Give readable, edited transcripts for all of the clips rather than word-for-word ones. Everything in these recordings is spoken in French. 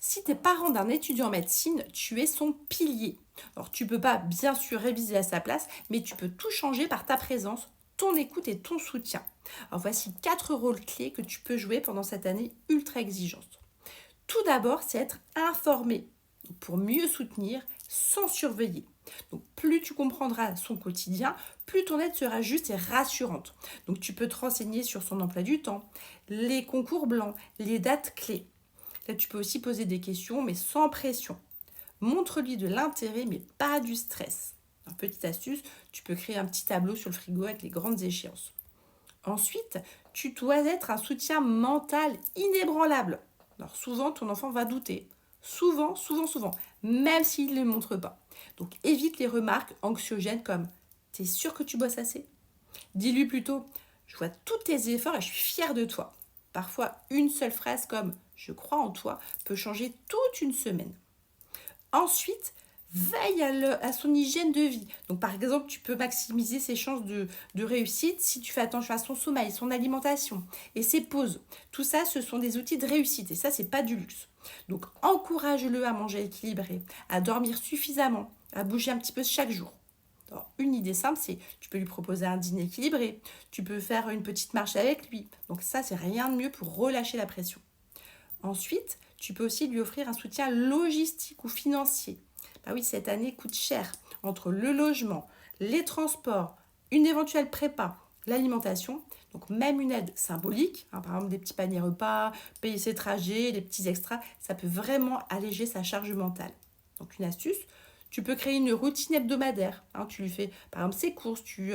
Si tu es parent d'un étudiant en médecine, tu es son pilier. Alors, tu peux pas, bien sûr, réviser à sa place, mais tu peux tout changer par ta présence, ton écoute et ton soutien. Alors, voici 4 rôles clés que tu peux jouer pendant cette année ultra exigeante. Tout d'abord, c'est être informé pour mieux soutenir sans surveiller. Donc, plus tu comprendras son quotidien, plus ton aide sera juste et rassurante. Donc, tu peux te renseigner sur son emploi du temps, les concours blancs, les dates clés. Là, tu peux aussi poser des questions, mais sans pression. Montre-lui de l'intérêt, mais pas du stress. Un petite astuce, tu peux créer un petit tableau sur le frigo avec les grandes échéances. Ensuite, tu dois être un soutien mental inébranlable. Alors souvent, ton enfant va douter. Souvent, souvent, souvent. Même s'il ne le montre pas. Donc évite les remarques anxiogènes comme «T'es sûr que tu bosses assez?» Dis-lui plutôt «Je vois tous tes efforts et je suis fière de toi». Parfois, une seule phrase comme «Je crois en toi» peut changer toute une semaine. Ensuite, veille à son hygiène de vie. Donc, par exemple, tu peux maximiser ses chances de réussite si tu fais attention à son sommeil, son alimentation et ses pauses. Tout ça, ce sont des outils de réussite et ça, c'est pas du luxe. Donc, encourage-le à manger équilibré, à dormir suffisamment, à bouger un petit peu chaque jour. Alors, une idée simple, c'est tu peux lui proposer un dîner équilibré, tu peux faire une petite marche avec lui. Donc ça, c'est rien de mieux pour relâcher la pression. Ensuite, tu peux aussi lui offrir un soutien logistique ou financier. Bah oui, cette année coûte cher. Entre le logement, les transports, une éventuelle prépa, l'alimentation, donc même une aide symbolique, hein, par exemple des petits paniers repas, payer ses trajets, des petits extras, ça peut vraiment alléger sa charge mentale. Donc une astuce, tu peux créer une routine hebdomadaire. Hein, tu lui fais par exemple ses courses, tu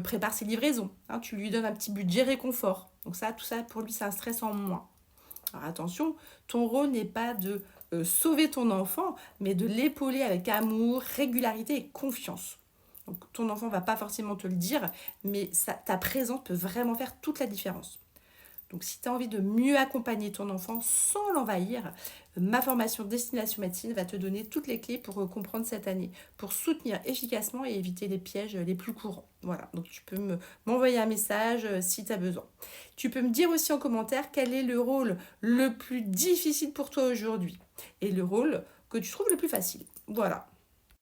prépares ses livraisons, hein, tu lui donnes un petit budget réconfort. Donc ça, tout ça pour lui, c'est un stress en moins. Alors attention, ton rôle n'est pas de sauver ton enfant, mais de l'épauler avec amour, régularité et confiance. Donc ton enfant ne va pas forcément te le dire, mais ta présence peut vraiment faire toute la différence. Donc si tu as envie de mieux accompagner ton enfant sans l'envahir, ma formation Destination Médecine va te donner toutes les clés pour comprendre cette année, pour soutenir efficacement et éviter les pièges les plus courants. Voilà, donc tu peux m'envoyer un message si tu as besoin. Tu peux me dire aussi en commentaire quel est le rôle le plus difficile pour toi aujourd'hui et le rôle que tu trouves le plus facile. Voilà.